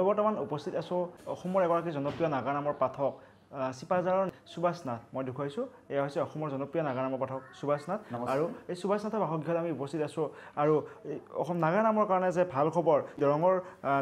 বৰ্তমান উপস্থিত আছোঁ অসমৰ এগৰাকী জনপ্ৰিয় নাগা নামৰ পাঠক চিপাঝাৰৰ সুভাষ নাথ। মই দেখুৱাইছোঁ এয়া হৈছে অসমৰ জনপ্ৰিয় নাগা নামৰ পাঠক সুভাষ নাথ। আৰু এই সুভাষ নাথৰ বাসগৃহত আমি উপস্থিত আছোঁ। আৰু অসম নাগা নামৰ কাৰণে যে ভাল খবৰ,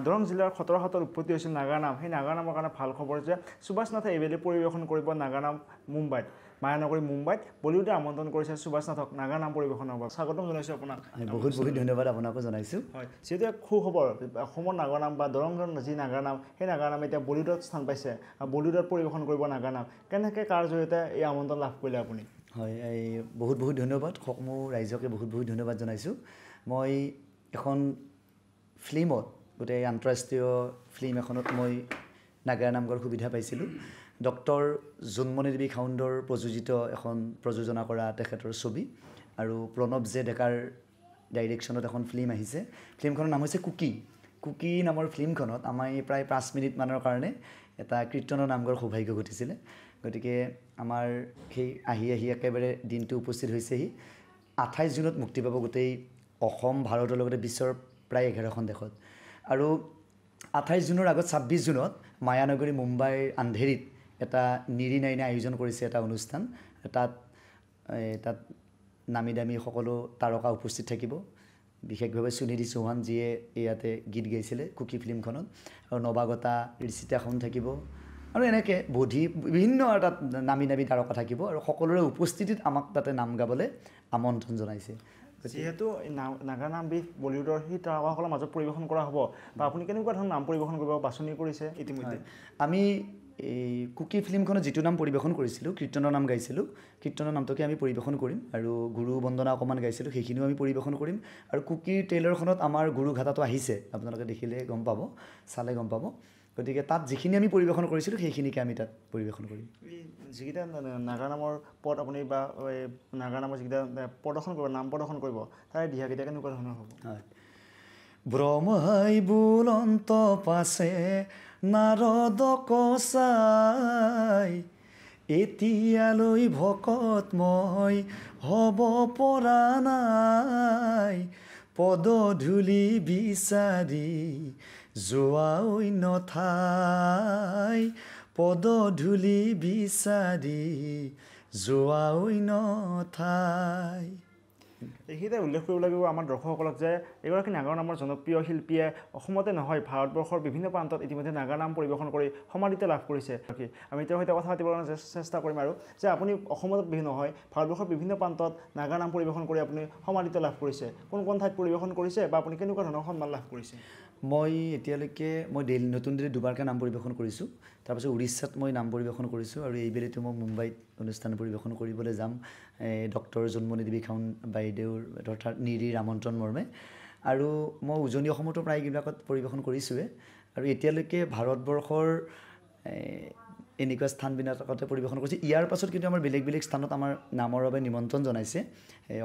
দৰং জিলাৰ খটৰাহাটত উৎপত্তি হৈছিল নাগা নাম, সেই নাগা নামৰ কাৰণে ভাল খবৰ যে সুভাষ নাথে এইবেলি পৰিৱেশন কৰিব নাগা নাম মুম্বাইত, মায়ানগৰী মুম্বাইত। বলিউডে আমন্ত্ৰণ কৰিছে সুভাষ নাথক নাগা নাম পৰিৱেশনৰ বাবে। স্বাগতম জনাইছোঁ আপোনাক। বহুত বহুত ধন্যবাদ আপোনাকো জনাইছোঁ। হয়, যিহেতু এক সুখবৰ, অসমৰ নাগা নাম বা দৰঙৰ যি নাগা নাম, সেই নাগা নাম এতিয়া বলিউডত স্থান পাইছে আৰু বলিউডত পৰিৱেশন কৰিব নাগা নাম। কেনেকৈ কাৰ জৰিয়তে এই আমন্ত্ৰণ লাভ কৰিলে আপুনি? হয়, এই বহুত বহুত ধন্যবাদ, সমূহ ৰাইজকে বহুত বহুত ধন্যবাদ জনাইছোঁ। মই এখন ফিল্মত, গোটেই আন্তঃৰাষ্ট্ৰীয় ফিল্ম এখনত মই নাগা নাম গোৱাৰ সুবিধা পাইছিলোঁ। ডক্টৰ জোনমণি দেৱী খাউণ্ডৰ প্ৰযোজিত এখন প্ৰযোজনা কৰা তেখেতৰ ছবি, আৰু প্ৰণৱ জে ডেকাৰ ডাইৰেকশ্যনত এখন ফিল্ম আহিছে। ফিল্মখনৰ নাম হৈছে কুকি। কুকি নামৰ ফিল্মখনত আমাৰ প্ৰায় 5 মিনিটমানৰ কাৰণে এটা কীৰ্তনৰ নাম গোৱাৰ সৌভাগ্য ঘটিছিলে। গতিকে আমাৰ সেই আহি একেবাৰে দিনটো উপস্থিত হৈছেহি। 28 জুনত মুক্তি পাব গোটেই অসম, ভাৰতৰ লগতে বিশ্বৰ প্ৰায় 11খন দেশত। আৰু 28 জুনৰ আগত 26 জুনত মায়ানগৰী মুম্বাইৰ আন্ধেৰীত এটা নিৰি নাইনে আয়োজন কৰিছে এটা অনুষ্ঠান। তাত নামী দামী সকলো তাৰকা উপস্থিত থাকিব। বিশেষভাৱে সুনিধি চৌহান, যিয়ে ইয়াতে গীত গাইছিলে কুকি ফিল্মখনত, আৰু নৱাগতা ঋষিতা খাউণ্ড থাকিব, আৰু এনেকৈ বিভিন্ন তাত নামী তাৰকা থাকিব। আৰু সকলোৰে উপস্থিতিত আমাক তাতে নাম গাবলৈ আমন্ত্ৰণ জনাইছে। যিহেতু নাগা নামবিধ বলিউডৰ সেই তাৰকাসকলৰ মাজত পৰিৱেশন কৰা হ'ব, বা আপুনি কেনেকুৱা ধৰণৰ নাম পৰিৱেশন কৰিব বাছনি কৰিছে ইতিমধ্যে? আমি এই কুকি ফিল্মখনত যিটো নাম পৰিৱেশন কৰিছিলোঁ, কীৰ্তনৰ নাম গাইছিলোঁ, কীৰ্তনৰ নামটোকে আমি পৰিৱেশন কৰিম। আৰু গুৰু বন্দনা অকণমান গাইছিলোঁ, সেইখিনিও আমি পৰিৱেশন কৰিম। আৰু কুকিৰ ট্ৰেইলাৰখনত আমাৰ গুৰু ঘাটাটো আহিছে, আপোনালোকে দেখিলে গম পাব, চালে গম পাব। গতিকে তাত যিখিনি আমি পৰিৱেশন কৰিছিলোঁ সেইখিনিকে আমি তাত পৰিৱেশন কৰিম। যিকেইটা নাগা নামৰ পদ আপুনি বা নাগা নামৰ যিকেইটা প্ৰদৰ্শন কৰিব, নাম প্ৰদৰ্শন কৰিব, তাৰে দিহাকেইটা কেনেকুৱা ধৰণৰ হ'ব? হয়। ব্ৰহ্মাই বুলন্ত পাছে নাৰদক চাই, এতিয়ালৈ ভকত মই হ'ব পৰা নাই, পদধূলি বিচাৰি যোৱা অন্য ঠাই, পদধূলি বিচাৰি যোৱা অন্য ঠাই। এইখিনিতে উল্লেখ কৰিব লাগিব আমাৰ দৰ্শকসকলক যে এগৰাকী নাগা নামৰ জনপ্ৰিয় শিল্পীয়ে অসমতে নহয় ভাৰতবৰ্ষৰ বিভিন্ন প্ৰান্তত ইতিমধ্যে নাগা নাম পৰিৱেশন কৰি সমাদৃত লাভ কৰিছে। আমি তেওঁৰ সৈতে কথা পাতিবলৈ চেষ্টা কৰিম, আৰু যে আপুনি অসমত নহয় ভাৰতবৰ্ষৰ বিভিন্ন প্ৰান্তত নাগা নাম পৰিৱেশন কৰি আপুনি সমাদৃত লাভ কৰিছে। কোন ঠাইত পৰিৱেশন কৰিছে বা আপুনি কেনেকুৱা ধৰণৰ সন্মান লাভ কৰিছে? মই এতিয়ালৈকে নতুন দিল্লীত দুবাৰকৈ নাম পৰিৱেশন কৰিছোঁ। তাৰপিছত উৰিষ্যাত মই নাম পৰিৱেশন কৰিছোঁ, আৰু এইবেলিতো মই মুম্বাইত অনুষ্ঠান পৰিৱেশন কৰিবলৈ যাম ডক্টৰ জোনমণি দেৱী খাউণ্ড বাইদেউৰ অৰ্থাৎ নিৰিৰ আমন্ত্ৰণ মৰ্মে। আৰু মই উজনি অসমতো প্ৰায়বিলাকত পৰিৱেশন কৰিছোঁৱে। আৰু এতিয়ালৈকে ভাৰতবৰ্ষৰ এনেকুৱা স্থানবিলাকতে পৰিৱেশন কৰিছোঁ। ইয়াৰ পাছত কিন্তু আমাৰ বেলেগ বেলেগ স্থানত আমাৰ নামৰ বাবে নিমন্ত্ৰণ জনাইছে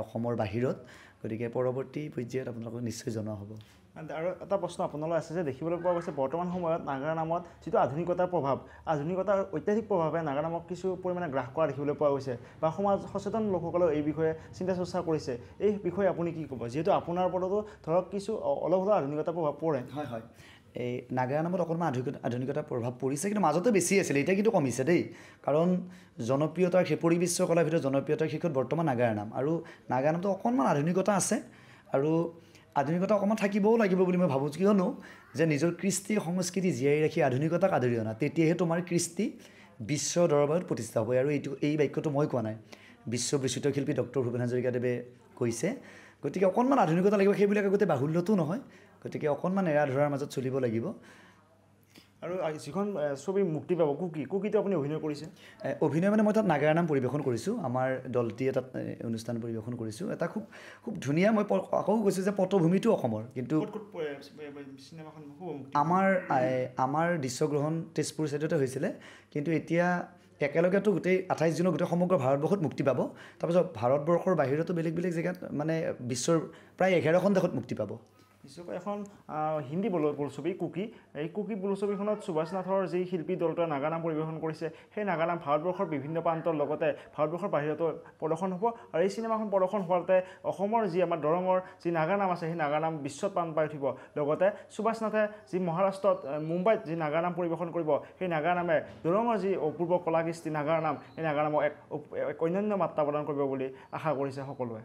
অসমৰ বাহিৰত। গতিকে পৰৱৰ্তী পৰ্যায়ত আপোনালোকক নিশ্চয় জনোৱা হ'ব। আৰু এটা প্ৰশ্ন আপোনালৈ আছে যে দেখিবলৈ পোৱা গৈছে বৰ্তমান সময়ত নাগা নামত যিটো আধুনিকতাৰ প্ৰভাৱ, আধুনিকতাৰ অত্যাধিক প্ৰভাৱে নাগা নামক কিছু পৰিমাণে গ্ৰাস কৰা দেখিবলৈ পোৱা গৈছে, বা সমাজ সচেতন লোকসকলেও এই বিষয়ে চিন্তা চৰ্চা কৰিছে। এই বিষয়ে আপুনি কি ক'ব, যিহেতু আপোনাৰ ওপৰতো ধৰক কিছু অলপ হ'লেও আধুনিকতাৰ প্ৰভাৱ পৰে? হয় হয়, এই নাগা নামত অকণমান আধুনিকতাৰ প্ৰভাৱ পৰিছে, কিন্তু মাজতে বেছি আছিলে, এতিয়া কিন্তু কমিছে দেই। কাৰণ জনপ্ৰিয়তাৰ পৰিবিশ্ব কলাৰ ভিতৰত জনপ্ৰিয়তাৰ শীৰ্ষত বৰ্তমান নাগাৰ নাম, আৰু নাগা নামটো অকণমান আধুনিকতা আছে, আৰু আধুনিকতা অকণমান থাকিবও লাগিব বুলি মই ভাবোঁ। কিয়নো যে নিজৰ কৃষ্টি সংস্কৃতি জীয়াই ৰাখি আধুনিকতাক আদৰি অনা, তেতিয়াহে তোমাৰ কৃষ্টি বিশ্ব দৰবাৰত প্ৰতিষ্ঠা হ'ব। আৰু এই বাক্যটো মই কোৱা নাই, বিশ্ব বিচিত্ৰ শিল্পী ডক্টৰ ভূপেন হাজৰিকাদেৱে কৈছে। গতিকে অকণমান আধুনিকতা লাগিব, সেইবিলাক আগতে বাহুল্যতো নহয়। গতিকে অকণমান এৰা ধৰাৰ মাজত চলিব লাগিব। আৰু যিখন ছবি মুক্তি পাব কুকিটো আপুনি অভিনয় কৰিছে? অভিনয় মানে মই তাত নাগা নাম পৰিৱেশন কৰিছোঁ, আমাৰ দলটিয়ে তাত অনুষ্ঠান পৰিৱেশন কৰিছোঁ। এটা খুব ধুনীয়া, মই আকৌ কৈছোঁ যে পটভূমিটো অসমৰ, কিন্তু আমাৰ দৃশ্যগ্ৰহণ তেজপুৰ ছাইডতে হৈছিলে। কিন্তু এতিয়া একেলগেতো গোটেই 28 জুনত গোটেই সমগ্ৰ ভাৰতবৰ্ষত মুক্তি পাব। তাৰপিছত ভাৰতবৰ্ষৰ বাহিৰতো বেলেগ বেলেগ জেগাত, মানে বিশ্বৰ প্ৰায় 11খন দেশত মুক্তি পাব। নিশ্চয়কৈ এখন হিন্দী বোলছবি কুকি। এই কুকি বোলছবিখনত সুভাষ নাথৰ যি শিল্পী দলটোৱে নাগানাম পৰিৱেশন কৰিছে, সেই নাগানাম ভাৰতবৰ্ষৰ বিভিন্ন প্ৰান্তৰ লগতে ভাৰতবৰ্ষৰ বাহিৰতো প্ৰদৰ্শন হ'ব। আৰু এই চিনেমাখন প্ৰদৰ্শন হোৱাতে অসমৰ যি আমাৰ দৰঙৰ যি নাগানাম আছে, সেই নাগানাম বিশ্বত প্ৰাণ পাই উঠিব। লগতে সুভাষ নাথে যি মহাৰাষ্ট্ৰত মুম্বাইত যি নাগানাম পৰিৱেশন কৰিব, সেই নাগানামে দৰঙৰ যি অপূৰ্ব কলাকৃষ্টি নাগানাম, সেই নাগানামক এক অন্যান্য মাত্ৰা প্ৰদান কৰিব বুলি আশা কৰিছে সকলোৱে।